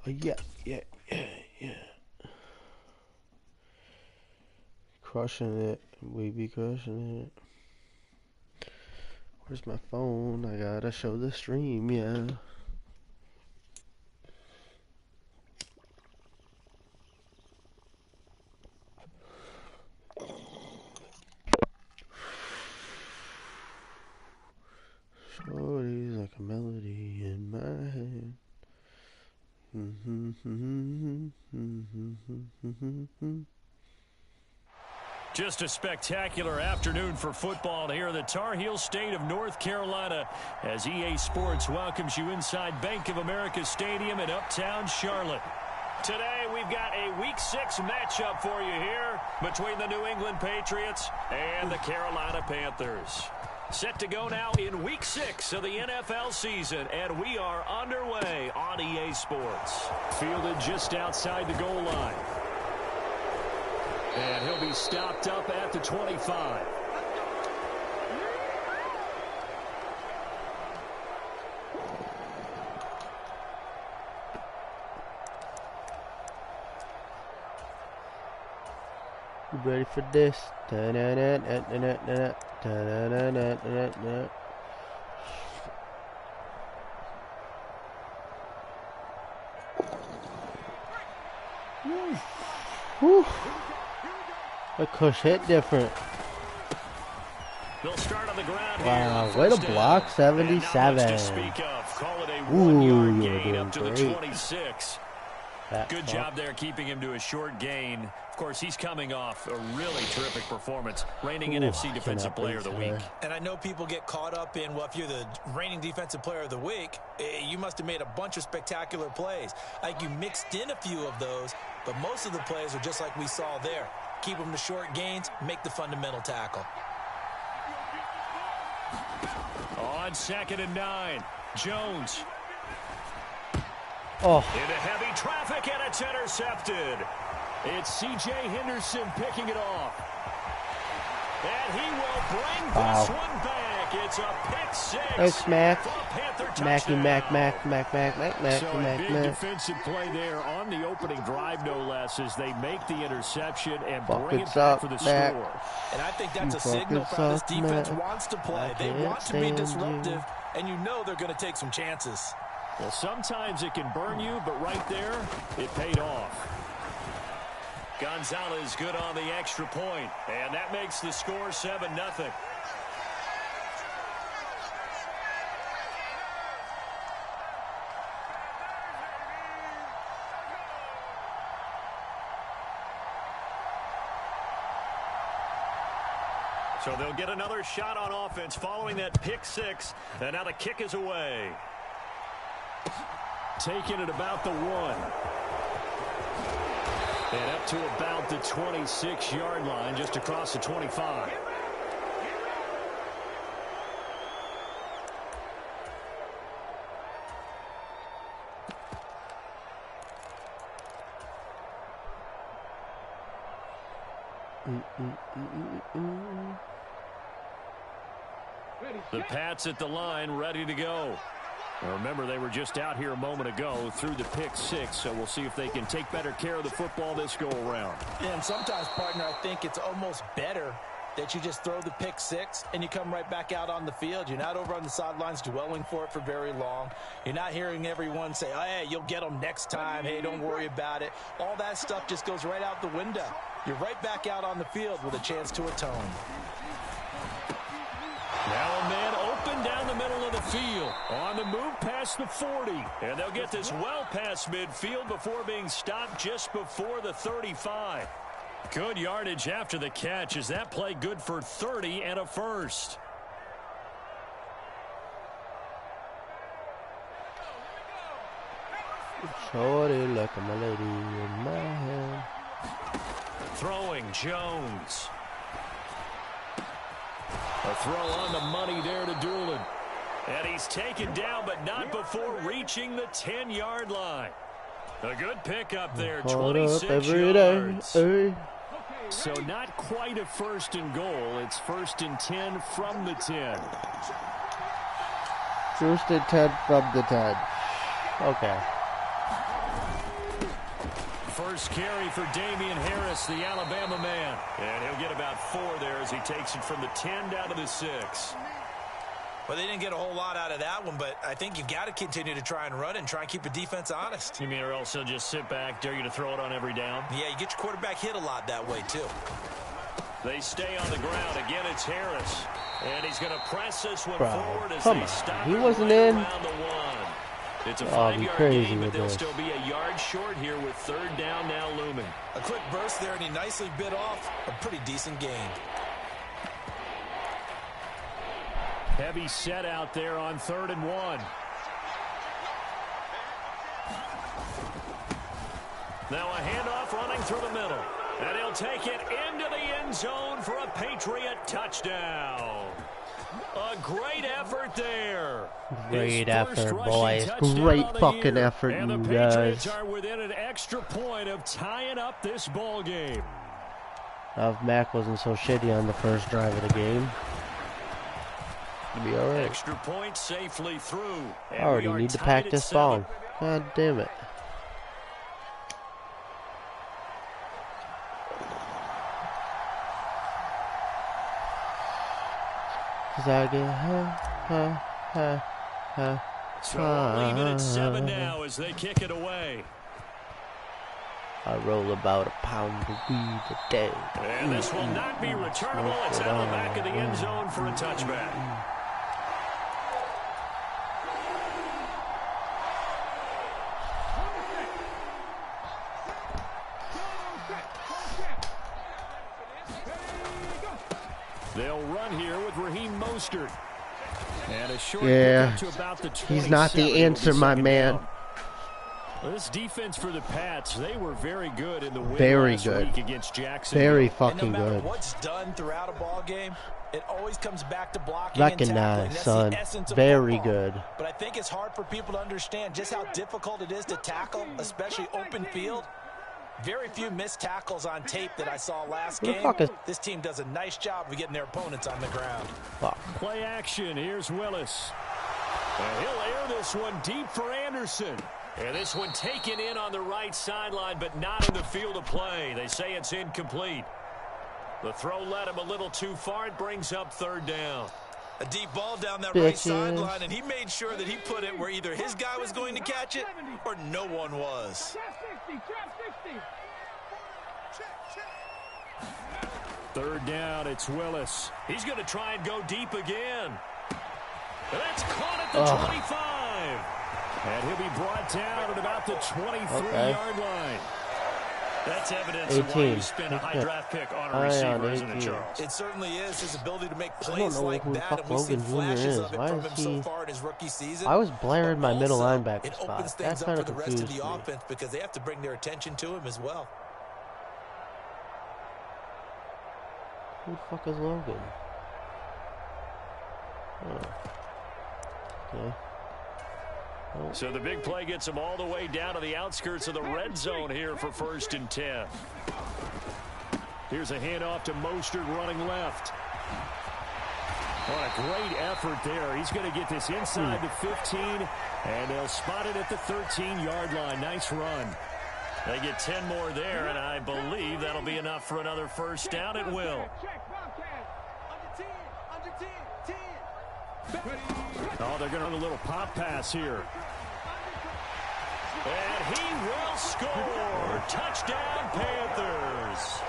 Yeah, yeah, yeah, yeah. Crushing it. We be crushing it. Where's my phone? I gotta show the stream, yeah. Shorty's like a melody in my head. Just a spectacular afternoon for football here in the Tar Heel state of North Carolina as EA Sports welcomes you inside Bank of America Stadium in Uptown Charlotte. Today we've got a Week 6 matchup for you here between the New England Patriots and the Carolina Panthers. Set to go now in Week 6 of the NFL season, and we are underway on EA Sports. Fielded just outside the goal line. And he'll be stopped up at the 25. You ready for this? Whew. The cush hit different. They'll start on the ground. Wow, way to block, 77. Call it a Ooh, 1-yard gain doing up to the great. 26. That Good job there keeping him to a short gain. Of course, he's coming off a really terrific performance, reigning NFC Defensive Player of the Week. And I know people get caught up in, well, if you're the reigning Defensive Player of the Week, you must have made a bunch of spectacular plays. Like you mixed in a few of those, but most of the plays are just like we saw there. Keep them to short gains, make the fundamental tackle. On 2nd and 9, Jones. Oh. Into heavy traffic, and it's intercepted. It's C.J. Henderson picking it off. And he will bring this one back. It's a pick 6. Thanks, Mac. Macky, Mac. So a big defensive play there on the opening drive, no less, as they make the interception and bring it back for the score. And I think that's a signal for how this defense wants to play. They want to be disruptive, and you know they're going to take some chances. Well, sometimes it can burn you, but right there, it paid off. Gonzalez good on the extra point, and that makes the score 7-0. So they'll get another shot on offense following that pick 6, and now the kick is away. Taking it about the 1. And up to about the 26-yard line, just across the 25. The Pats at the line, ready to go. Now remember, they were just out here a moment ago through the pick 6, so we'll see if they can take better care of the football this go-around. And sometimes, partner, I think it's almost better that you just throw the pick 6 and you come right back out on the field. You're not over on the sidelines dwelling for it for very long. You're not hearing everyone say, oh, hey, you'll get them next time. Hey, don't worry about it. All that stuff just goes right out the window. You're right back out on the field with a chance to atone. Now a man open down the middle of the field. On the move past the 40. And they'll get this well past midfield before being stopped just before the 35. Good yardage after the catch. Is that play good for 30 and a first? Shorty like a melody in my hand. Throwing Jones. A throw on the money there to Doolin. And he's taken down, but not before reaching the 10-yard line. A good pickup there, 26 yards. Hey. So not quite a 1st and goal. It's 1st and 10 from the 10. 1st and 10 from the 10. Okay. First carry for Damian Harris, the Alabama man. And he'll get about 4 there as he takes it from the 10 down to the 6. Well, they didn't get a whole lot out of that one, but I think you've got to continue to try and run and try and keep the defense honest. You mean, or else he'll just sit back, dare you to throw it on every down? Yeah, you get your quarterback hit a lot that way, too. They stay on the ground. Again, it's Harris. And he's going to press this one forward as come they on. stop He it wasn't right in. around the 1. It's a I'll be 5-yard crazy gain, but with they'll this. still be a yard short here with 3rd down now looming. A quick burst there, and he nicely bit off a pretty decent gain. Heavy set out there on 3rd and 1. Now a handoff running through the middle. And he'll take it into the end zone for a Patriot touchdown. A great effort there. Great effort, boys. Great fucking effort, and the you Patriots guys. are within an extra point of tying up this ball game. Now, if Mac wasn't so shitty on the first drive of the game, it'd be alright. Extra point safely through. I already need to pack this song. God damn it. Cause I get So leave it at 7 now as they kick it away. I roll about a pound of weed a day. And this will not be returnable. It's out the back of the end zone for a touchback. They'll run here with Raheem Mostert. And a short Yeah, to about the he's not the answer, my man. Well, this defense for the Pats, they were very good in the win last week against Jacksonville. Very fucking and no matter good. What's done throughout a ball game, it always comes back to blocking Recognize, and tackling. That's son. the essence of Very football. good. But I think it's hard for people to understand just how difficult it is to tackle, especially open field. Very few missed tackles on tape that I saw last game. This team does a nice job of getting their opponents on the ground. Fuck. Play action. Here's Willis. And he'll air this one deep for Anderson. And this one taken in on the right sideline, but not in the field of play. They say it's incomplete. The throw led him a little too far. It brings up 3rd down. A deep ball down that right sideline, and he made sure that he put it where either his guy was going to catch it or no one was. 3rd down, it's Willis. He's going to try and go deep again. And that's caught at the 25. And he'll be brought down at about the 23-yard line. That's evidence of why you spend a high draft pick on a receiver, isn't it, Charles? It certainly is. His ability to make plays like that, and we've seen flashes of it from him so far in his rookie season. I was blaring my middle linebacker spot. It opens things up for the rest of the offense because they have to bring their attention to him as well. Who the fuck is Logan? Oh. Okay. Oh. So the big play gets him all the way down to the outskirts of the red zone here for 1st and 10. Here's a handoff to Mostert running left. What a great effort there. He's going to get this inside the 15, and they'll spot it at the 13-yard line. Nice run. They get 10 more there, and I believe that'll be enough for another 1st down. It will. Oh, they're going to run a little pop pass here. And he will score. Touchdown, Panthers.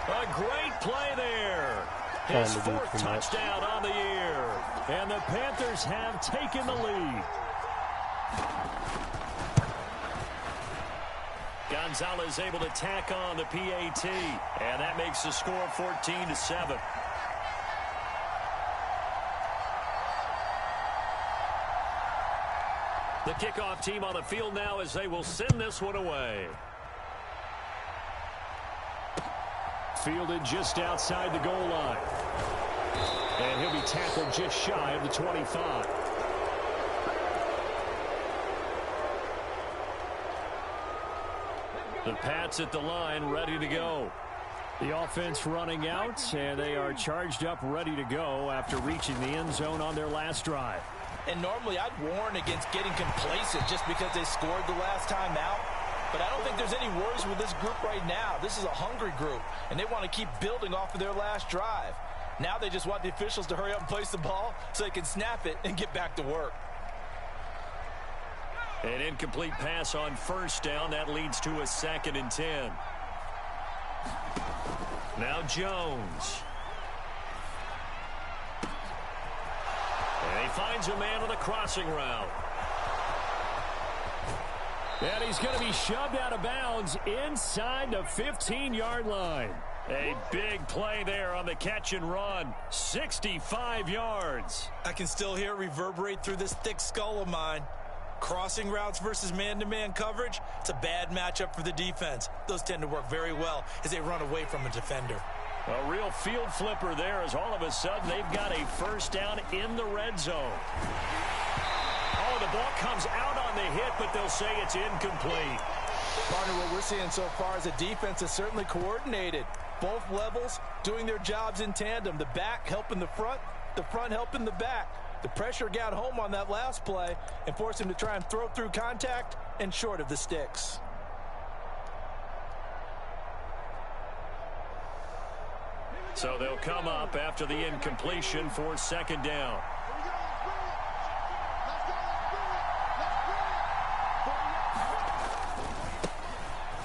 A great play there. His 4th touchdown on the year. And the Panthers have taken the lead. Gonzalez able to tack on the PAT. And that makes the score 14-7. The kickoff team on the field now as they will send this one away. Fielded just outside the goal line. And he'll be tackled just shy of the 25. The Pats at the line, ready to go. The offense running out, and they are charged up, ready to go after reaching the end zone on their last drive. And normally I'd warn against getting complacent just because they scored the last time out. But I don't think there's any worries with this group right now. This is a hungry group, and they want to keep building off of their last drive. Now they just want the officials to hurry up and place the ball so they can snap it and get back to work. An incomplete pass on first down. That leads to a 2nd and 10. Now Jones. And he finds a man on the crossing route. And he's going to be shoved out of bounds inside the 15-yard line. A big play there on the catch and run. 65 yards. I can still hear it reverberate through this thick skull of mine. Crossing routes versus man-to-man coverage, it's a bad matchup for the defense. Those tend to work very well as they run away from a defender. A real field flipper there as all of a sudden they've got a first down in the red zone. Oh, the ball comes out on the hit, but they'll say it's incomplete. Partner, what we're seeing so far is the defense is certainly coordinated. Both levels doing their jobs in tandem. The back helping the front helping the back. The pressure got home on that last play and forced him to try and throw through contact and short of the sticks. So they'll come up after the incompletion for 2nd down.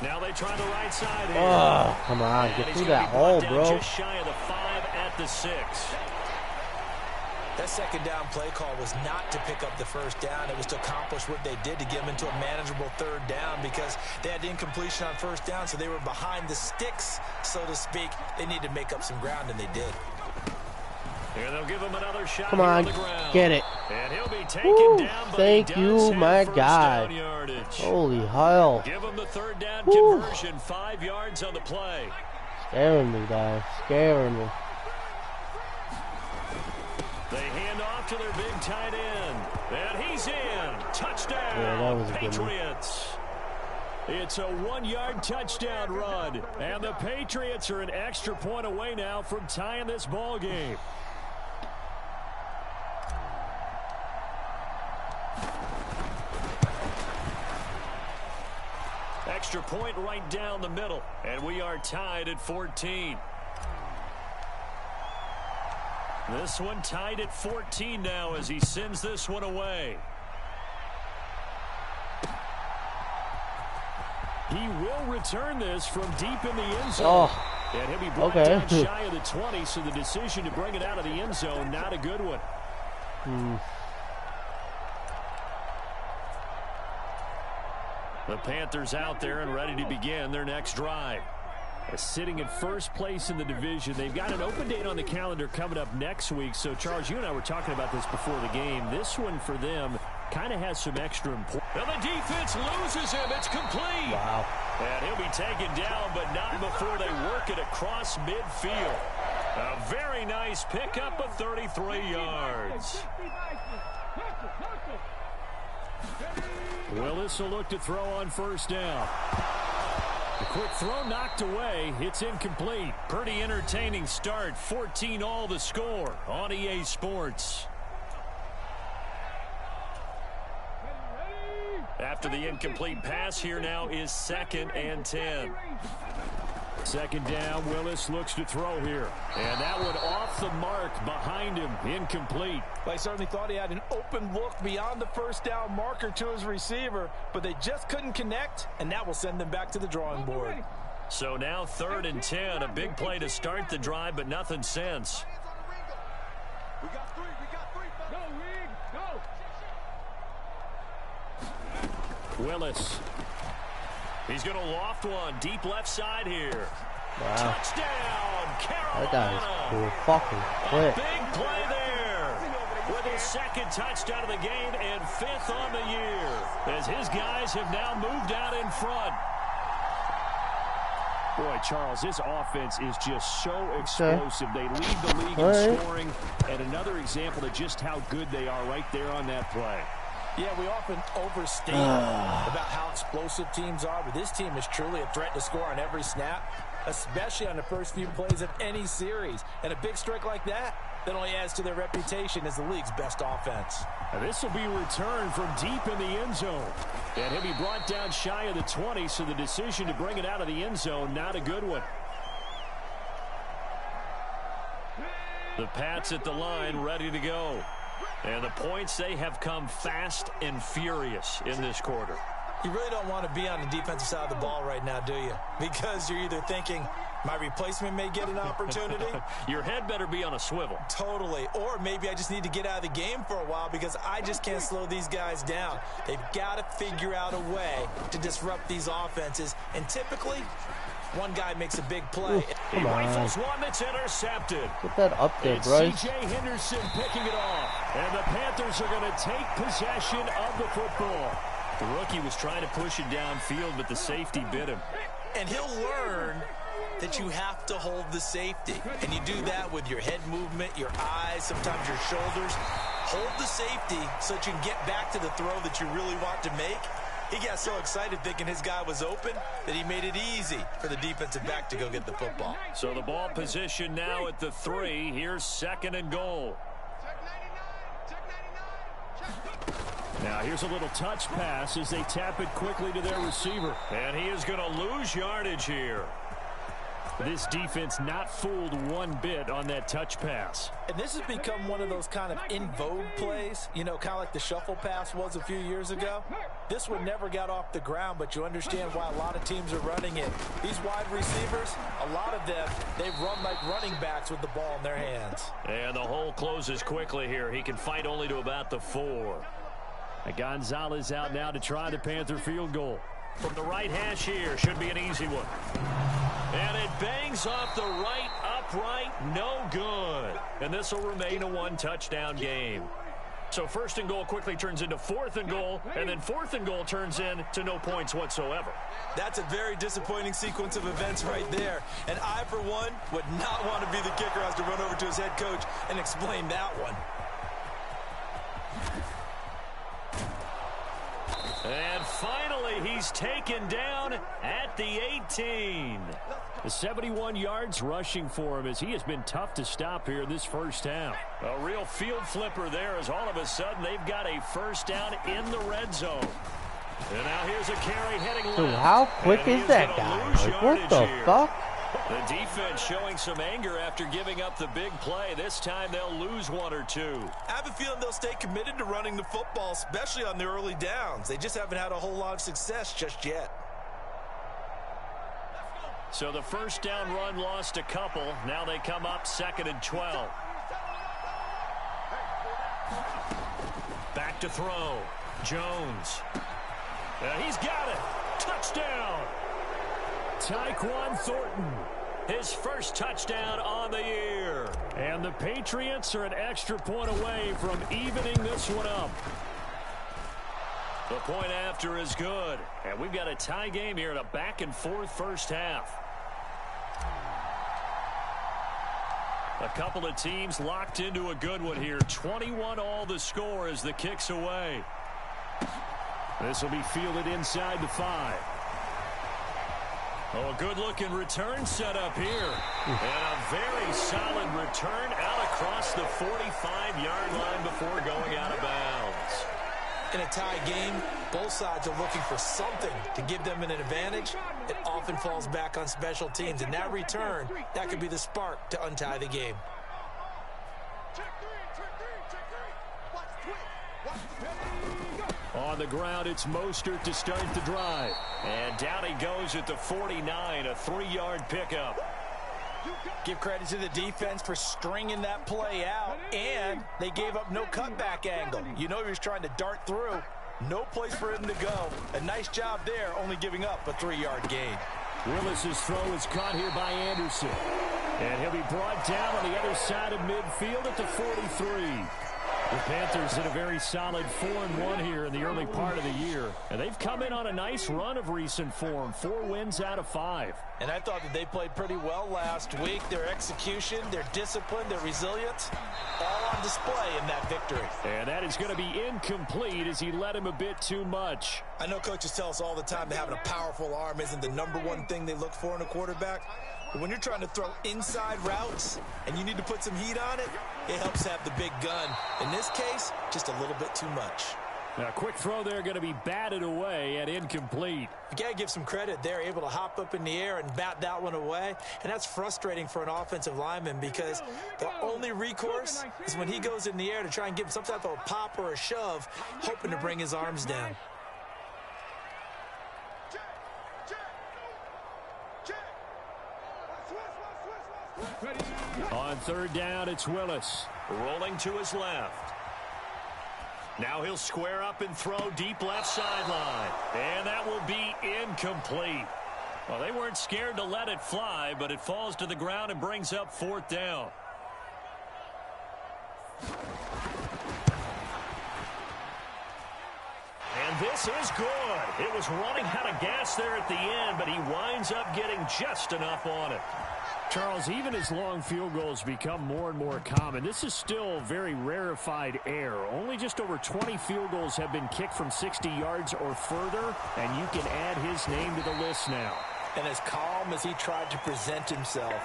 Now they try the right side here. Oh, come on. Get through that hole, bro. Just shy of the 5 at the 6. That 2nd down play call was not to pick up the first down. It was to accomplish what they did to get them into a manageable 3rd down because they had incompletion on first down, so they were behind the sticks, so to speak. They needed to make up some ground, and they did. And they'll give him another shot. Come on, the ground. get it. And he'll be taken down, but thank you, my God. Holy hell. Give him the 3rd down conversion, 5 yards on the play. Scaring me, guys. Scaring me. They hand off to their big tight end. And he's in. Touchdown, yeah, that was a Patriots. It's a 1-yard touchdown run. And the Patriots are an extra point away now from tying this ball game. Extra point right down the middle. And we are tied at 14. This one tied at 14 now as he sends this one away. He will return this from deep in the end zone. Oh, and he'll be brought down shy of the 20, so the decision to bring it out of the end zone, not a good one. The Panthers out there and ready to begin their next drive. Sitting in first place in the division. They've got an open date on the calendar coming up next week. So, Charles, you and I were talking about this before the game. This one for them kind of has some extra importance. And the defense loses him. It's complete. wow. And he'll be taken down, but not before they work it across midfield. A very nice pickup of 33 yards. Willis will look to throw on first down. The quick throw knocked away. It's incomplete. Pretty entertaining start. 14-all the score on EA Sports. After the incomplete pass, here now is 2nd and 10. 2nd down, Willis looks to throw here. And that one off the mark behind him. Incomplete. Well, I certainly thought he had an open look beyond the first down marker to his receiver, but they just couldn't connect, and that will send them back to the drawing board. So now 3rd and 10. A big play to start the drive, but nothing since. We got three. Go, Reed. Go. Willis. He's going to loft one. Deep left side here. Wow. Touchdown, Carolina. That guy is cool. Fucking quick. Big play there. With his 2nd touchdown of the game and 5th on the year. As his guys have now moved out in front. Boy, Charles, this offense is just so explosive. They lead the league in scoring. And another example of just how good they are right there on that play. Yeah, we often overstate about how explosive teams are, but this team is truly a threat to score on every snap, especially on the first few plays of any series. And a big strike like that only adds to their reputation as the league's best offense. Now this will be returned from deep in the end zone. And he'll be brought down shy of the 20, so the decision to bring it out of the end zone, not a good one. The Pats at the line, ready to go. And the points, they have come fast and furious in this quarter. You really don't want to be on the defensive side of the ball right now, do you? Because you're either thinking, my replacement may get an opportunity. Your head better be on a swivel. Totally. Or maybe I just need to get out of the game for a while because I just can't slow these guys down. They've got to figure out a way to disrupt these offenses. And typically, one guy makes a big play. Ooh, come on. Rifles one that's intercepted. Get that up there, It's Bryce. C.J. Henderson picking it off. And the Panthers are going to take possession of the football. The rookie was trying to push it downfield, but the safety bit him. And he'll learn that you have to hold the safety. And you do that with your head movement, your eyes, sometimes your shoulders. Hold the safety so that you can get back to the throw that you really want to make. He got so excited thinking his guy was open that he made it easy for the defensive back to go get the football. So the ball position now at the 3. Here's 2nd and goal. Now here's a little touch pass as they tap it quickly to their receiver. And he is going to lose yardage here. This defense not fooled one bit on that touch pass. And this has become one of those kind of in vogue plays, you know, kind of like the shuffle pass was a few years ago. This one never got off the ground, but you understand why a lot of teams are running it. These wide receivers, a lot of them, they run like running backs with the ball in their hands. And the hole closes quickly here. He can fight only to about the 4. And Gonzalez out now to try the Panther field goal. From the right hash here, should be an easy one. And it bangs off the right upright, no good. And this will remain a 1-touchdown game. So 1st and goal quickly turns into 4th and goal, and then 4th and goal turns into no points whatsoever. That's a very disappointing sequence of events right there. And I, for one, would not want to be the kicker who has to run over to his head coach and explain that one. And finally, he's taken down at the 18. The 71 yards rushing for him as he has been tough to stop here in this first half. A real field flipper there as all of a sudden they've got a first down in the red zone. And now here's a carry heading left. Dude, how quick is that guy? Like, what the fuck? The defense showing some anger after giving up the big play. This time they'll lose 1 or 2. I have a feeling they'll stay committed to running the football, especially on the early downs. They just haven't had a whole lot of success just yet. So the first down run lost a couple. Now they come up 2nd and 12. Back to throw. Jones. He's got it. Touchdown. Tyquan Thornton, his first touchdown on the year. And the Patriots are an extra point away from evening this one up. The point after is good. And we've got a tie game here in a back-and-forth first half. A couple of teams locked into a good one here. 21-all the score as the kick's away. This will be fielded inside the 5. Oh, a good-looking return set up here. And a very solid return out across the 45-yard line before going out of bounds. In a tie game, both sides are looking for something to give them an advantage. It often falls back on special teams. And that return, that could be the spark to untie the game. On the ground, it's Mostert to start the drive. And down he goes at the 49, a 3-yard pickup. Give credit to the defense for stringing that play out, and they gave up no cutback angle. You know he was trying to dart through. No place for him to go. A nice job there, only giving up a 3-yard gain. Willis's throw is caught here by Anderson. And he'll be brought down on the other side of midfield at the 43. The Panthers in a very solid 4-1 here in the early part of the year. And they've come in on a nice run of recent form. 4 wins out of 5. And I thought that they played pretty well last week. Their execution, their discipline, their resilience, all on display in that victory. And that is going to be incomplete as he led him a bit too much. I know coaches tell us all the time that having a powerful arm isn't the #1 thing they look for in a quarterback. But when you're trying to throw inside routes and you need to put some heat on it, it helps have the big gun. In this case, just a little bit too much. A quick throw there going to be batted away and incomplete. You got to give some credit. They're able to hop up in the air and bat that one away. And that's frustrating for an offensive lineman because the only recourse is when he goes in the air to try and give some type of a pop or a shove, hoping to bring his arms down. On third down, it's Willis. Rolling to his left. Now he'll square up and throw deep left sideline. And that will be incomplete. Well, they weren't scared to let it fly, but it falls to the ground and brings up fourth down. And this is good. It was running out of gas there at the end, but he winds up getting just enough on it. Charles, even as long field goals become more and more common, this is still very rarefied air. Only just over 20 field goals have been kicked from 60 yards or further, and you can add his name to the list now. And as calm as he tried to present himself,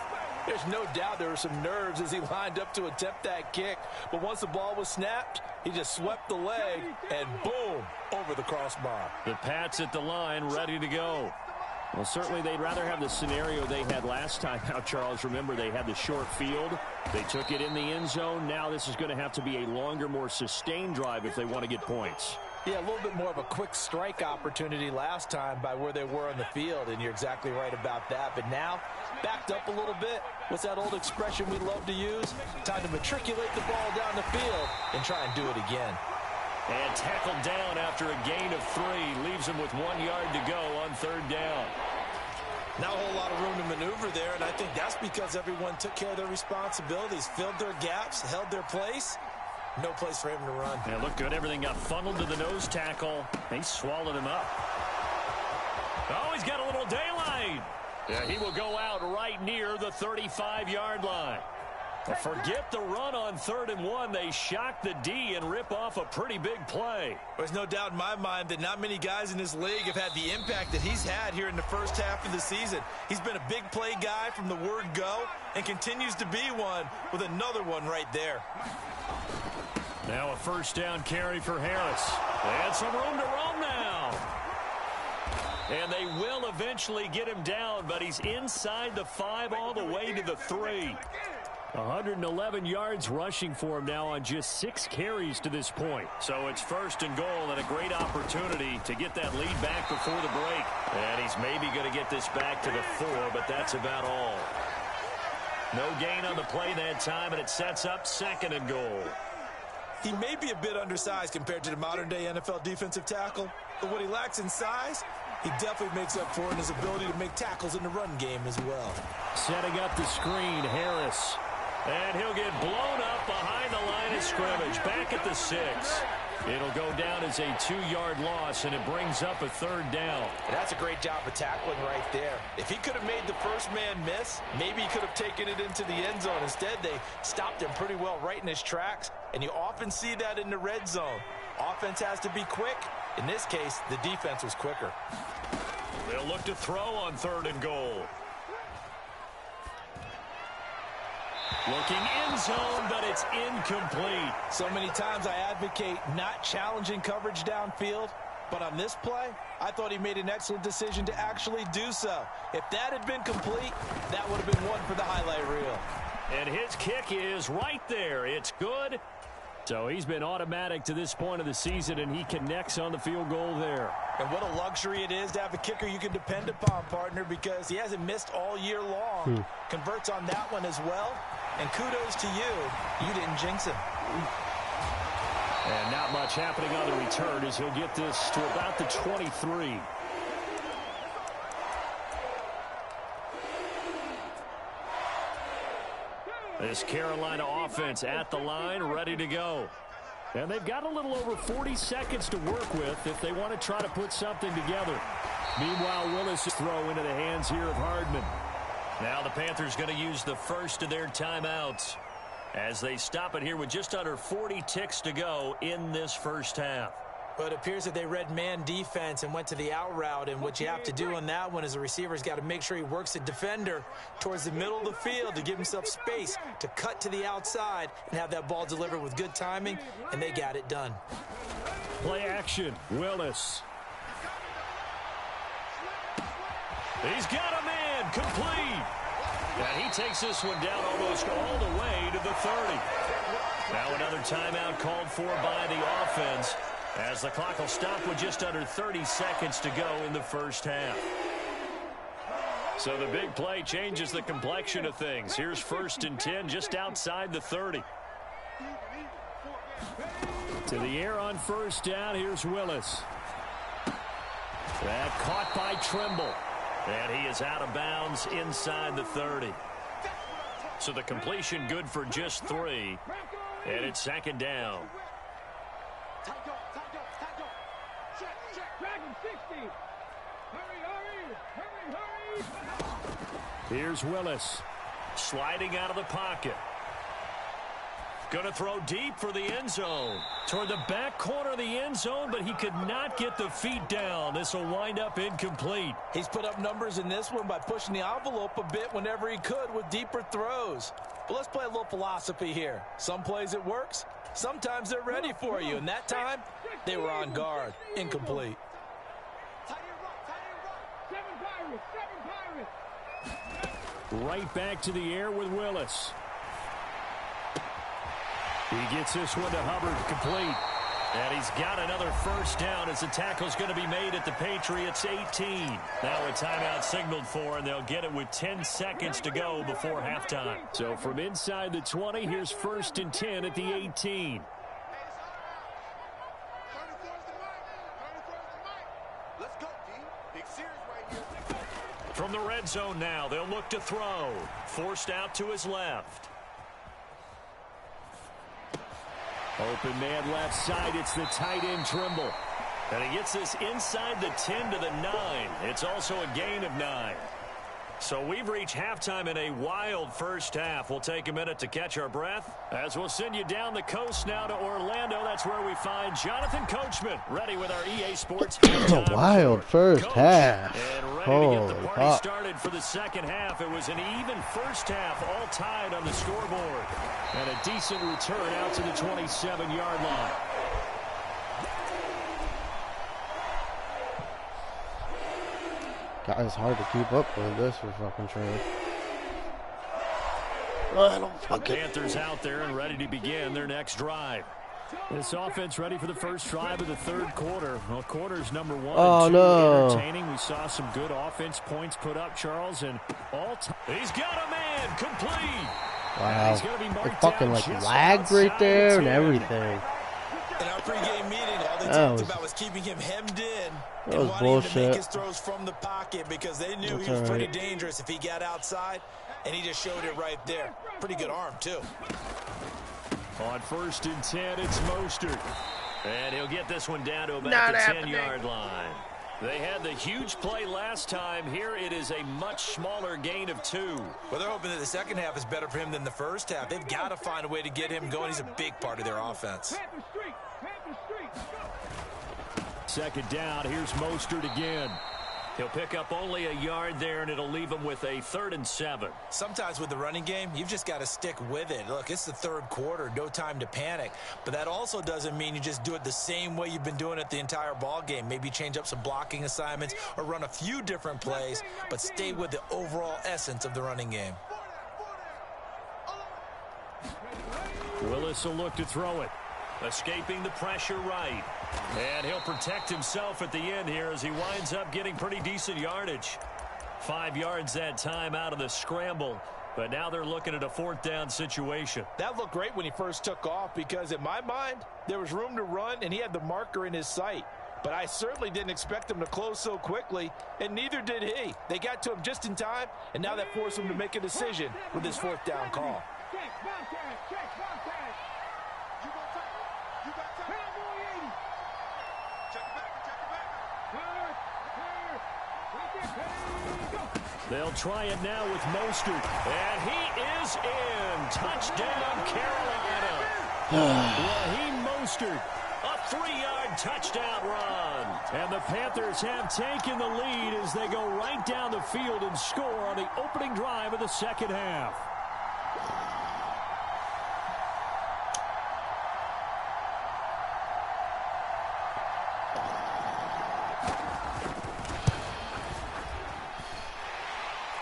there's no doubt there were some nerves as he lined up to attempt that kick. But once the ball was snapped, he just swept the leg, and boom, over the crossbar. The Pats at the line, ready to go. Well, certainly they'd rather have the scenario they had last time out, Charles. Remember, they had the short field. They took it in the end zone. Now this is going to have to be a longer, more sustained drive if they want to get points. Yeah, a little bit more of a quick strike opportunity last time by where they were on the field, and you're exactly right about that. But now, backed up a little bit. What's that old expression we love to use? Time to matriculate the ball down the field and try and do it again. And tackled down after a gain of 3. Leaves him with 1 yard to go on third down. Not a whole lot of room to maneuver there, and I think that's because everyone took care of their responsibilities, filled their gaps, held their place. No place for him to run. Yeah, looked good. Everything got funneled to the nose tackle. He swallowed him up. Oh, he's got a little daylight. Yeah, he will go out right near the 35-yard line. But forget the run on 3rd and 1. They shock the D and rip off a pretty big play. There's no doubt in my mind that not many guys in this league have had the impact that he's had here in the first half of the season. He's been a big play guy from the word go and continues to be one with another one right there. Now a first down carry for Harris. And some room to roam now. And they will eventually get him down, but he's inside the 5 all the way to the 3. 111 yards rushing for him now on just 6 carries to this point. So it's 1st and goal and a great opportunity to get that lead back before the break. And he's maybe going to get this back to the 4, but that's about all. No gain on the play that time, and it sets up 2nd and goal. He may be a bit undersized compared to the modern-day NFL defensive tackle, but what he lacks in size, he definitely makes up for in his ability to make tackles in the run game as well. Setting up the screen, Harris. And he'll get blown up behind the line of scrimmage, back at the 6. It'll go down as a 2-yard loss, and it brings up a 3rd down. And that's a great job of tackling right there. If he could have made the first man miss, maybe he could have taken it into the end zone. Instead, they stopped him pretty well right in his tracks, and you often see that in the red zone. Offense has to be quick. In this case, the defense was quicker. They'll look to throw on 3rd and goal. Looking end zone, but it's incomplete. So many times I advocate not challenging coverage downfield, but on this play, I thought he made an excellent decision to actually do so. If that had been complete, that would have been one for the highlight reel. And his kick is right there. It's good. So he's been automatic to this point of the season, and he connects on the field goal there. And what a luxury it is to have a kicker you can depend upon, partner, because he hasn't missed all year long. Converts on that one as well. And kudos to you. You didn't jinx him. And not much happening on the return as he'll get this to about the 23. This Carolina offense at the line, ready to go. And they've got a little over 40 seconds to work with if they want to try to put something together. Meanwhile, Willis throw into the hands here of Hardman. Now the Panthers going to use the first of their timeouts as they stop it here with just under 40 ticks to go in this first half. Well, it appears that they read man defense and went to the out route, and what you have to do on that one is the receiver's got to make sure he works the defender towards the middle of the field to give himself space to cut to the outside and have that ball delivered with good timing, and they got it done. Play action, Willis. He's got a man, complete. And he takes this one down almost all the way to the 30. Now another timeout called for by the offense, as the clock will stop with just under 30 seconds to go in the first half. So the big play changes the complexion of things. Here's 1st and 10 just outside the 30. To the air on 1st down. Here's Willis. That caught by Trimble. And he is out of bounds inside the 30. So the completion good for just 3. And it's 2nd down. Here's Willis. Sliding out of the pocket. Going to throw deep for the end zone. Toward the back corner of the end zone, but he could not get the feet down. This will wind up incomplete. He's put up numbers in this one by pushing the envelope a bit whenever he could with deeper throws. But let's play a little philosophy here. Some plays it works. Sometimes they're ready for you. And that time, they were on guard. Incomplete. Right back to the air with Willis. He gets this one to Hubbard, complete. And he's got another 1st down as the tackle's going to be made at the Patriots 18. Now a timeout signaled for, and they'll get it with 10 seconds to go before halftime. So from inside the 20, here's 1st and 10 at the 18. Let's go, D. Big series right here. From the red zone now, they'll look to throw. Forced out to his left. Open man left side. It's the tight end Trimble. And he gets this inside the 10 to the 9. It's also a gain of 9. So we've reached halftime in a wild first half. We'll take a minute to catch our breath as we'll send you down the coast now to Orlando. That's where we find Jonathan Coachman, ready with our EA Sports halftime wild first Coach, half. and ready to get the party started for the second half. It was an even first half, all tied on the scoreboard. And a decent return out to the 27-yard line. God, it's hard to keep up with this for fucking train. The Panthers out there and ready to begin their next drive. This offense ready for the first drive of the 3rd quarter. Well, quarter's number 1 Oh, and 2 no. entertaining. We saw some good offense points put up, Charles, and all time. He's got a man, complete. Wow. He's gonna be marked It fucking down like just lagged right outside there the and 10. everything. In our pregame meeting, all they That talked was- about was keeping him hemmed in That and was wanting him to make bullshit. his throws from the pocket because they knew That's he was pretty alright. dangerous if he got outside, and he just showed it right there. Pretty good arm, too. On 1st and 10, it's Mostert. And he'll get this one down to about Not the happening. 10-yard line. They had the huge play last time. Here it is a much smaller gain of 2. Well, they're hoping that the second half is better for him than the first half. They've got to find a way to get him going. He's a big part of their offense. 2nd down, here's Mostert again. He'll pick up only a yard there, and it'll leave him with a 3rd and 7. Sometimes with the running game, you've just got to stick with it. Look, it's the 3rd quarter, no time to panic. But that also doesn't mean you just do it the same way you've been doing it the entire ball game. Maybe change up some blocking assignments or run a few different plays, but stay with the overall essence of the running game. Willis will look to throw it. Escaping the pressure right. And he'll protect himself at the end here as he winds up getting pretty decent yardage. 5 yards that time out of the scramble. But now they're looking at a 4th down situation. That looked great when he first took off because in my mind, there was room to run and he had the marker in his sight. But I certainly didn't expect him to close so quickly, and neither did he. They got to him just in time, and now that forced him to make a decision with his 4th down call. They'll try it now with Mostert. And he is in. Touchdown, Carolina. Raheem Mostert up 3-yard touchdown run. And the Panthers have taken the lead as they go right down the field and score on the opening drive of the second half.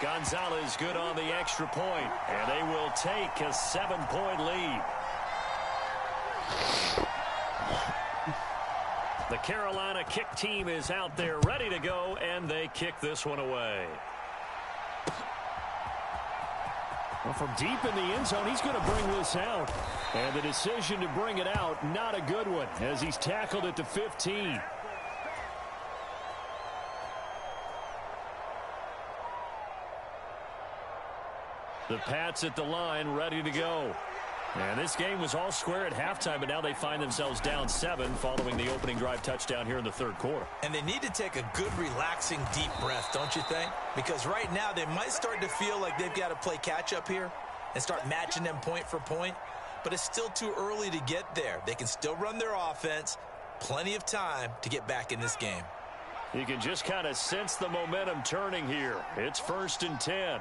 Gonzalez good on the extra point, and they will take a 7-point lead. The Carolina kick team is out there ready to go, and they kick this one away. Well, from deep in the end zone, he's going to bring this out. And the decision to bring it out, not a good one, as he's tackled at the 15. The Pats at the line, ready to go. And this game was all square at halftime, but now they find themselves down 7 following the opening drive touchdown here in the third quarter. And they need to take a good, relaxing, deep breath, don't you think? Because right now they might start to feel like they've got to play catch-up here and start matching them point for point. But it's still too early to get there. They can still run their offense. Plenty of time to get back in this game. You can just kind of sense the momentum turning here. It's 1st and 10.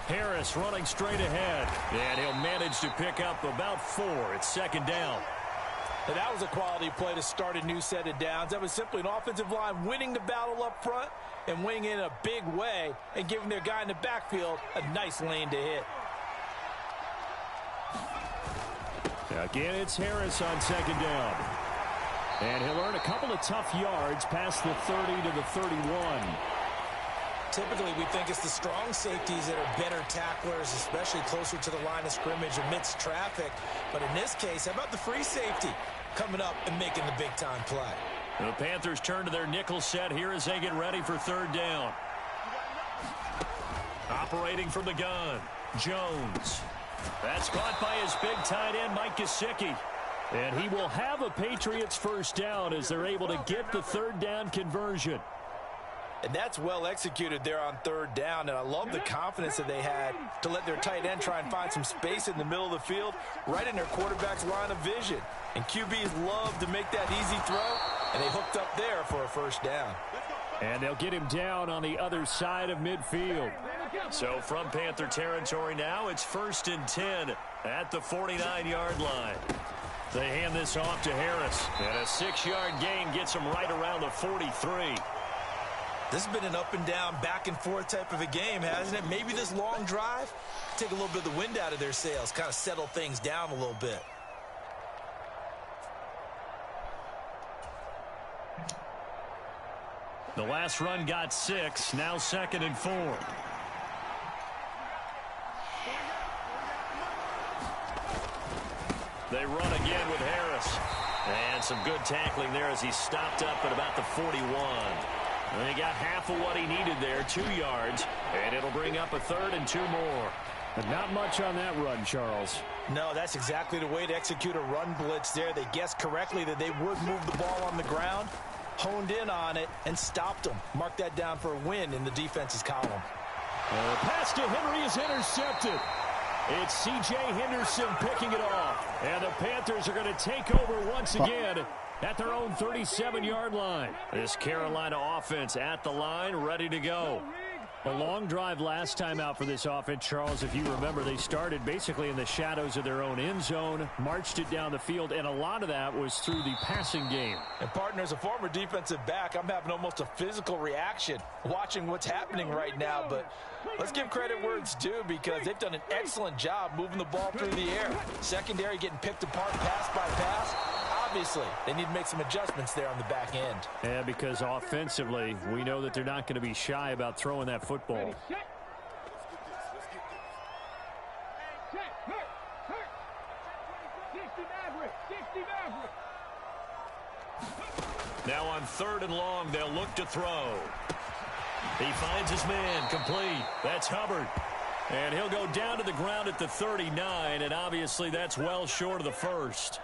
Harris running straight ahead, and he'll manage to pick up about 4. It's 2nd down. And that was a quality play to start a new set of downs. That was simply an offensive line winning the battle up front and winning in a big way and giving their guy in the backfield a nice lane to hit. Again, it's Harris on 2nd down. And he'll earn a couple of tough yards past the 30 to the 31. Typically, we think it's the strong safeties that are better tacklers, especially closer to the line of scrimmage amidst traffic. But in this case, how about the free safety coming up and making the big-time play? The Panthers turn to their nickel set here as they get ready for 3rd down. Operating from the gun, Jones. That's caught by his big tight end, Mike Gesicki. And he will have a Patriots 1st down as they're able to get the 3rd down conversion. And that's well executed there on 3rd down. And I love the confidence that they had to let their tight end try and find some space in the middle of the field, right in their quarterback's line of vision. And QBs love to make that easy throw, and they hooked up there for a 1st down. And they'll get him down on the other side of midfield. So from Panther territory now, it's 1st and 10 at the 49-yard line. They hand this off to Harris, and a 6-yard gain gets him right around the 43. This has been an up-and-down, back-and-forth type of a game, hasn't it? Maybe this long drive, take a little bit of the wind out of their sails, kind of settle things down a little bit. The last run got 6, now 2nd and 4. They run again with Harris. And some good tackling there as he stopped up at about the 41. And he got half of what he needed there, 2 yards, and it'll bring up a 3rd and 2 more. But not much on that run, Charles. No, that's exactly the way to execute a run blitz there. They guessed correctly that they would move the ball on the ground, honed in on it, and stopped them. Mark that down for a win in the defense's column. The pass to Henry is intercepted. It's C.J. Henderson picking it off. And the Panthers are going to take over once again at their own 37-yard line. This Carolina offense at the line, ready to go. A long drive last time out for this offense, Charles. If you remember, they started basically in the shadows of their own end zone, marched it down the field, and a lot of that was through the passing game. And, partner, as a former defensive back, I'm having almost a physical reaction watching what's happening right now. But let's give credit where it's due because they've done an excellent job moving the ball through the air. Secondary getting picked apart pass by pass. Obviously, they need to make some adjustments there on the back end. Yeah, because offensively, we know that they're not going to be shy about throwing that football. Now on 3rd and long, they'll look to throw. He finds his man, complete. That's Hubbard. And he'll go down to the ground at the 39, and obviously that's well short of the 1st.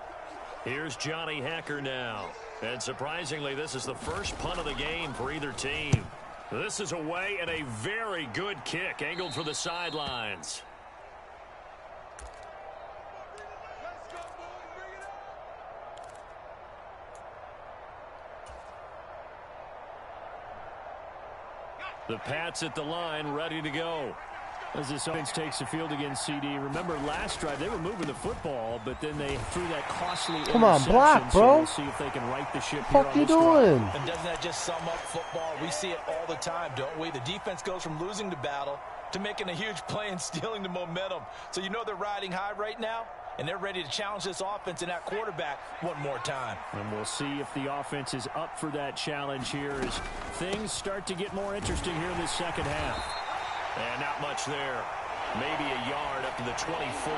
Here's Johnny Hecker now. And surprisingly, this is the first punt of the game for either team. This is away and a very good kick angled for the sidelines. The Pats at the line, ready to go. As this offense takes the field against CD, remember last drive they were moving the football, but then they threw that costly interception. Come on, block, so bro. we'll see if they can right the ship What the here fuck you on this drive. doing? And doesn't that just sum up football? We see it all the time, don't we? The defense goes from losing the battle to making a huge play and stealing the momentum. So you know they're riding high right now, and they're ready to challenge this offense and that quarterback one more time. And we'll see if the offense is up for that challenge here as things start to get more interesting here in this second half. And not much there. Maybe a yard up to the 24.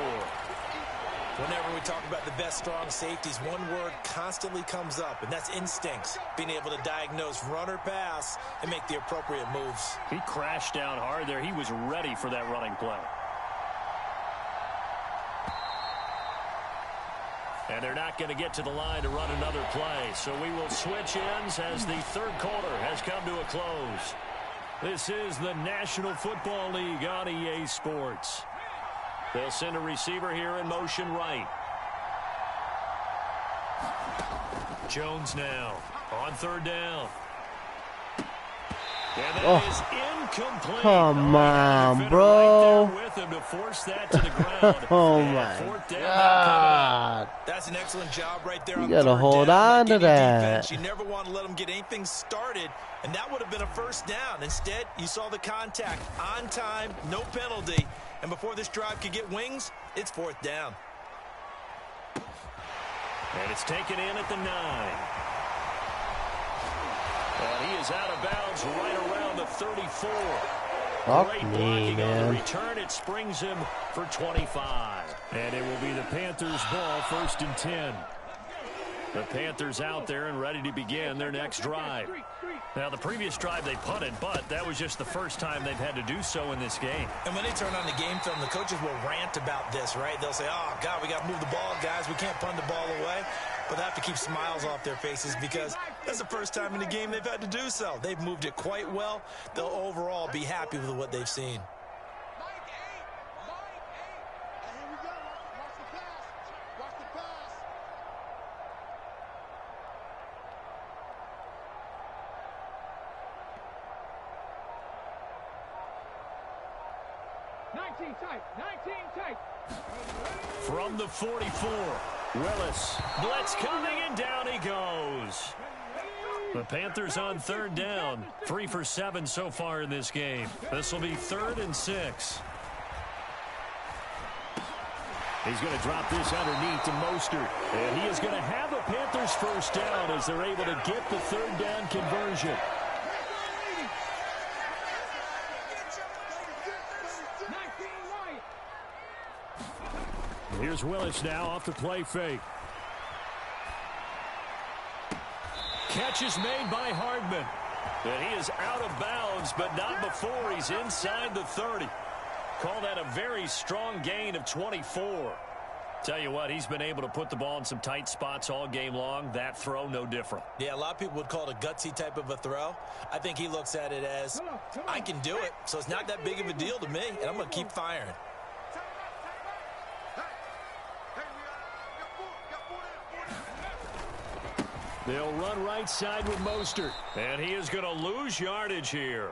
Whenever we talk about the best strong safeties, one word constantly comes up, and that's instincts. Being able to diagnose run or pass and make the appropriate moves. He crashed down hard there. He was ready for that running play. And they're not going to get to the line to run another play. So we will switch ends as the third quarter has come to a close. This is the National Football League on EA Sports. They'll send a receiver here in motion right. Jones now on third down. And that is incomplete. Come on, Defender bro. right there with him to force that to the ground. Oh, And my fourth down, God. That's an excellent job right there. You on gotta third hold down. on to Any that. defense, you never want to let them get anything started, and that would have been a first down. Instead, you saw the contact on time, no penalty, and before this drive could get wings, it's fourth down. And it's taken in at the 9. And he is out of bounds right around the 34. Fuck Great me, blocking on the man. return. It springs him for 25. And it will be the Panthers' ball, 1st and 10. The Panthers out there and ready to begin their next drive. Now, the previous drive they punted, but that was just the first time they've had to do so in this game. And when they turn on the game film, the coaches will rant about this, right? They'll say, oh, God, we got to move the ball, guys. We can't punt the ball away. But they have to keep smiles off their faces because that's the first time in the game they've had to do so. They've moved it quite well. They'll overall be happy with what they've seen. From the 44, Willis. Blitz coming, and down he goes. The Panthers on third down. 3 for 7 so far in this game. This will be 3rd and 6. He's going to drop this underneath to Mostert. And he is going to have the Panthers first down as they're able to get the third down conversion. Here's Willis now off the play fake. Catch is made by Hardman. And he is out of bounds, but not before he's inside the 30. Call that a very strong gain of 24. Tell you what, he's been able to put the ball in some tight spots all game long. That throw, no different. Yeah, a lot of people would call it a gutsy type of a throw. I think he looks at it as, I can do it, so it's not that big of a deal to me, and I'm going to keep firing. They'll run right side with Mostert. And he is going to lose yardage here.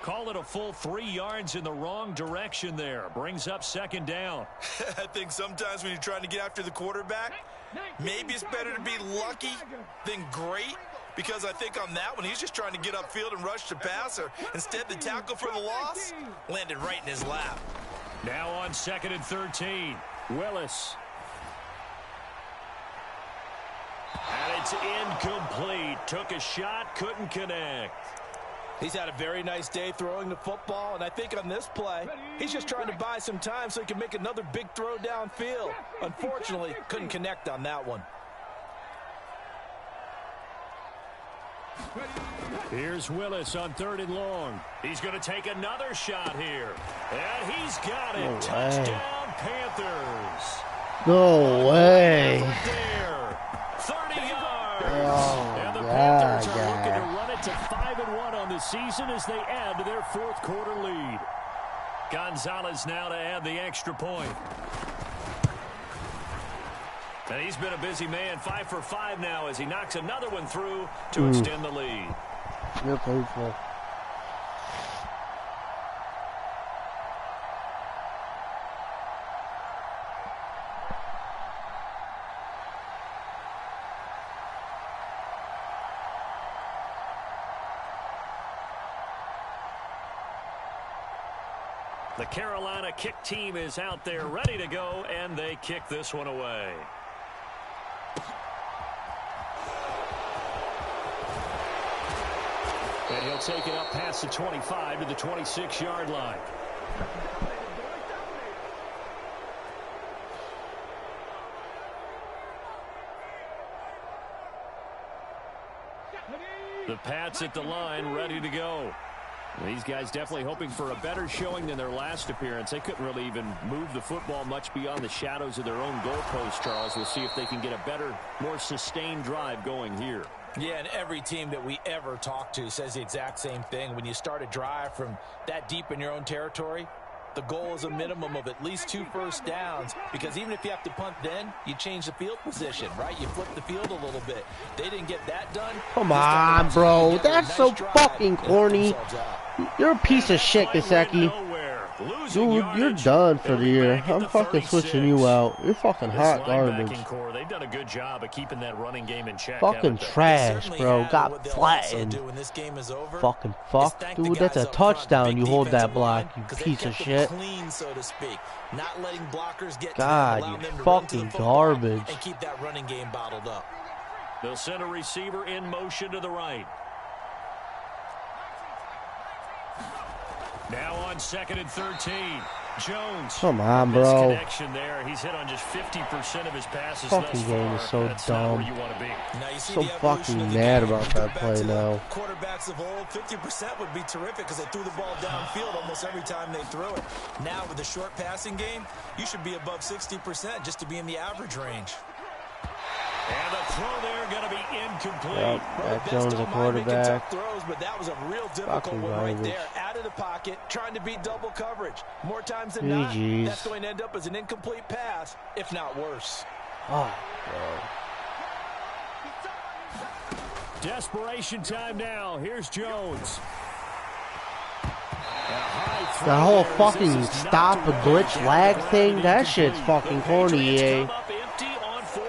Call it a full 3 yards in the wrong direction there. Brings up 2nd down. I think sometimes when you're trying to get after the quarterback, maybe it's better to be lucky than great. Because I think on that one, he's just trying to get upfield and rush the passer. Instead, the tackle for the loss landed right in his lap. Now on 2nd and 13. Willis. And it's incomplete. Took a shot, couldn't connect. He's had a very nice day throwing the football, and I think on this play, he's just trying to buy some time so he can make another big throw downfield. Unfortunately, couldn't connect on that one. Here's Willis on 3rd and long. He's going to take another shot here. And he's got it. No way. Touchdown, Panthers. No way. There. 30 yards. Oh, And the God, Panthers are looking to God. run it to 5-1 on the season as they add to their 4th quarter lead. Gonzalez now to add the extra point. And he's been a busy man, 5 for 5 now as he knocks another one through to extend the lead. You're painful. The Carolina kick team is out there ready to go, and they kick this one away. And he'll take it up past the 25 to the 26-yard line. The Pats at the line, ready to go. These guys definitely hoping for a better showing than their last appearance. They couldn't really even move the football much beyond the shadows of their own goalpost, Charles. We'll see if they can get a better, more sustained drive going here. Yeah, and every team that we ever talk to says the exact same thing. When you start a drive from that deep in your own territory, the goal is a minimum of at least 2 first downs, because even if you have to punt then, you change the field position, right? You flip the field a little bit. They didn't get that done. Come on, bro. That's so fucking corny. You're a piece of shit, Gesicki. Dude, you're done for the year. I'm fucking switching you out. You're fucking hot garbage. They've done a good job of keeping that running game in check. Fucking trash, bro. Got flattened. Fucking fuck. Dude, that's a touchdown. You hold that block, you piece of shit. God, you fucking garbage. And keep that running game bottled up. They'll send a receiver in motion to the right. Now on 2nd and 13. Jones. Come on, bro. Connection there. He's hit on just 50% of his passes. Fucking game is so That's dumb. not where you want to be. Now you see So fucking mad about that play now. Quarterbacks of old, 50% would be terrific because they threw the ball downfield almost every time they threw it. Now with the short passing game, you should be above 60% just to be in the average range. And the throw there going to be incomplete. Yep, Mac Jones a quarterback. Throws, but that was a real difficult one right there. Out of the pocket, trying to beat double coverage. More times than not, that's going to end up as an incomplete pass, if not worse. Oh, bro. Desperation time now. Here's Jones. The whole fucking stop a glitch lag thing, that shit's fucking corny, eh?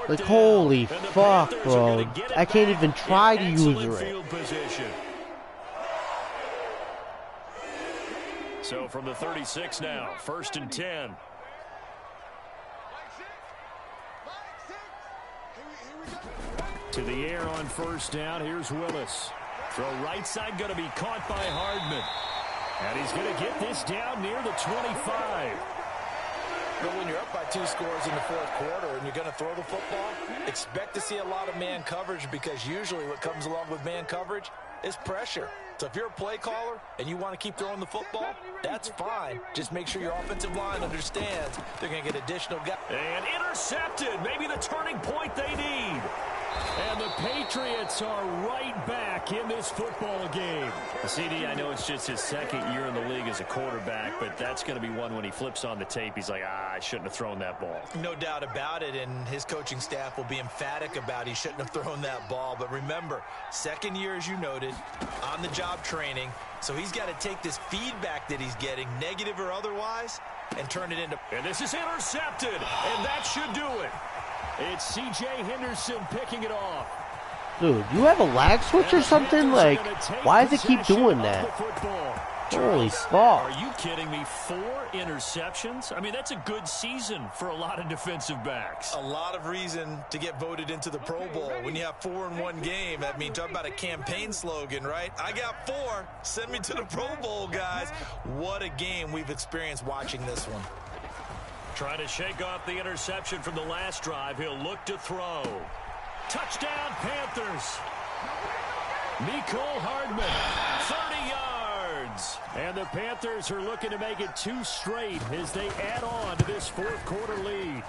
Like, holy fuck, bro. I can't even try to use it. So from the 36 now, 1st and 10. To the air on 1st down, here's Willis. Throw right side, going to be caught by Hardman. And he's going to get this down near the 25. But when you're up by 2 scores in the 4th quarter and you're going to throw the football, expect to see a lot of man coverage, because usually what comes along with man coverage is pressure. So if you're a play caller and you want to keep throwing the football, that's fine. Just make sure your offensive line understands they're going to get additional guys. And intercepted. Maybe the turning point they need. And the Patriots are right back in this football game. CD, I know it's just his 2nd year in the league as a quarterback, but that's going to be one when he flips on the tape. He's like, I shouldn't have thrown that ball. No doubt about it, and his coaching staff will be emphatic about he shouldn't have thrown that ball. But remember, 2nd year, as you noted, on-the-job training. So he's got to take this feedback that he's getting, negative or otherwise, and turn it into... And this is intercepted, and that should do it. It's C.J. Henderson picking it off. Dude, you have a lag switch or something? Like, why does it keep doing that? Holy fuck. Are you kidding me? 4 interceptions? I mean, that's a good season for a lot of defensive backs. A lot of reason to get voted into the Pro Bowl. When you have 4 in one game, I mean, talk about a campaign slogan, right? I got 4. Send me to the Pro Bowl, guys. What a game we've experienced watching this one. Trying to shake off the interception from the last drive. He'll look to throw. Touchdown, Panthers. Mecole Hardman, 30 yards. And the Panthers are looking to make it 2 straight as they add on to this 4th quarter lead.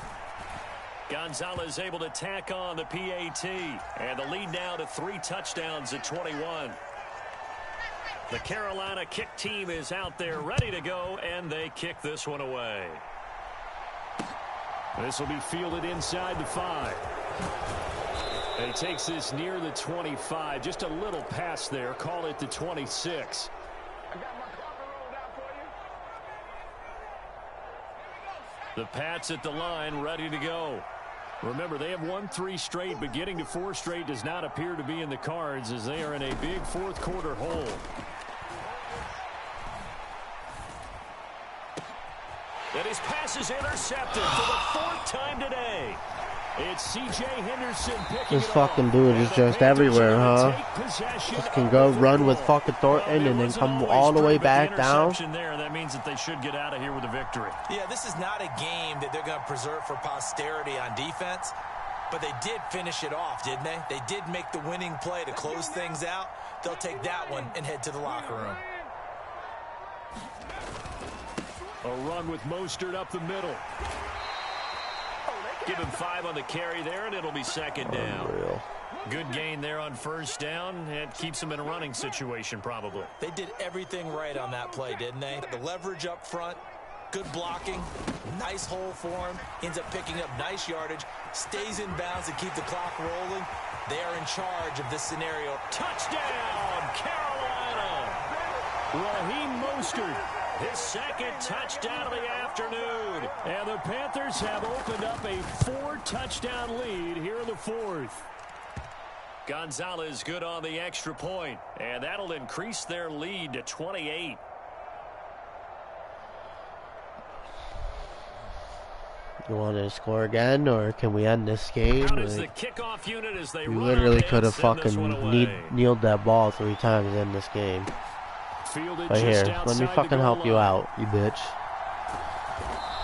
Gonzalez able to tack on the PAT. And the lead now to 3 touchdowns at 21. The Carolina kick team is out there ready to go, and they kick this one away. This will be fielded inside the 5. And he takes this near the 25. Just a little pass there. Call it the 26. The Pats at the line, ready to go. Remember, they have won 3 straight, but getting to 4 straight does not appear to be in the cards as they are in a big 4th quarter hole. is intercepted for the 4th time today. It's C.J. Henderson picking This it fucking off. dude And is the just Panthers everywhere, are gonna huh? take possession Just of can the go run with football. fucking Thornton and then It come wasn't all the always way pretty, but back the down. interception there, that means that they should get out of here with a victory. Yeah, this is not a game that they're going to preserve for posterity on defense, but they did finish it off, didn't they? They did make the winning play to close things out. They'll take that one and head to the locker room. A run with Mostert up the middle. Give him 5 on the carry there, and it'll be 2nd down. Unreal. Good gain there on 1st down, and keeps them in a running situation probably. They did everything right on that play, didn't they? The leverage up front, good blocking, nice hole for him, ends up picking up nice yardage, stays in bounds to keep the clock rolling. They are in charge of this scenario. Touchdown, Carolina! Raheem Mostert, his 2nd touchdown of the afternoon. And the Panthers have opened up a 4-touchdown lead here in the 4th. Gonzalez good on the extra point, and that'll increase their lead to 28. You want to score again, or can we end this game? How does the Like, kickoff unit as they you run literally up and could have send this one fucking away? kneeled that ball 3 times in this game. Fielded But just here, let me outside the fucking goal help you line. out, you bitch.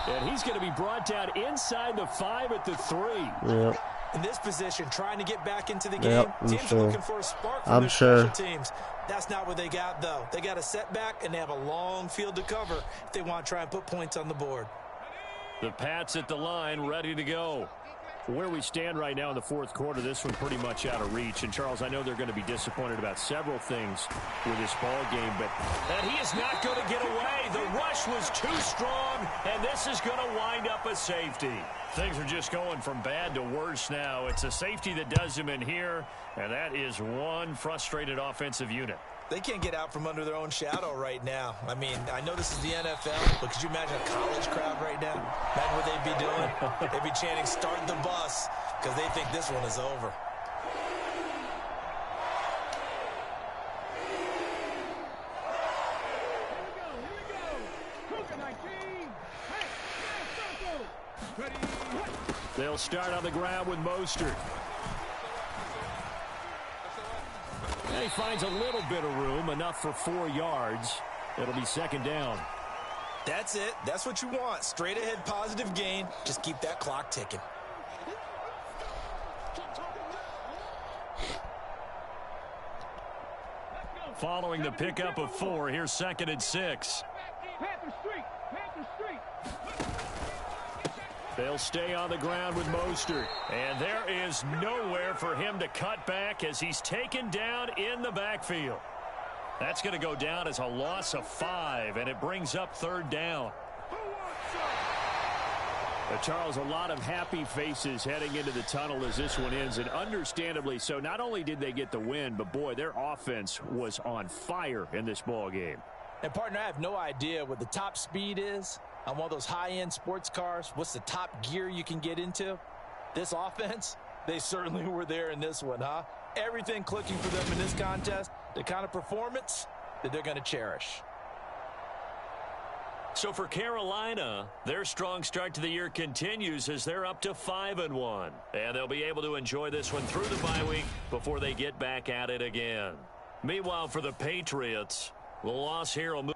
And he's going to be brought down inside the 5 at the 3. Yep. In this position, trying to get back into the game, Yep, I'm teams sure. looking for a spark from I'm their sure. special teams. That's not what they got, though. They got a setback, and they have a long field to cover if they want to try and put points on the board. The Pats at the line, ready to go. Where we stand right now in the 4th quarter, this one pretty much out of reach. And, Charles, I know they're going to be disappointed about several things with this ball game, but and he is not going to get away. The rush was too strong, and this is going to wind up a safety. Things are just going from bad to worse now. It's a safety that does him in here, and that is one frustrated offensive unit. They can't get out from under their own shadow right now. I mean, I know this is the NFL, but could you imagine a college crowd right now? Imagine what they'd be doing. They'd be chanting, "Start the bus," because they think this one is over. They'll start on the ground with Mostert. And he finds a little bit of room, enough for 4 yards. It'll be 2nd down. That's it. That's what you want. Straight ahead positive gain. Just keep that clock ticking. Following the pickup of 4, here's 2nd and 6. They'll stay on the ground with Mostert. And there is nowhere for him to cut back as he's taken down in the backfield. That's going to go down as a loss of 5, and it brings up 3rd down. Charles, a lot of happy faces heading into the tunnel as this one ends, and understandably so. Not only did they get the win, but boy, their offense was on fire in this ball game. And partner, I have no idea what the top speed is on one of those high-end sports cars. What's the top gear you can get into? This offense, they certainly were there in this one, huh? Everything clicking for them in this contest, the kind of performance that they're going to cherish. So for Carolina, their strong start to the year continues as they're up to 5-1. And they'll be able to enjoy this one through the bye week before they get back at it again. Meanwhile, for the Patriots, the loss here will move.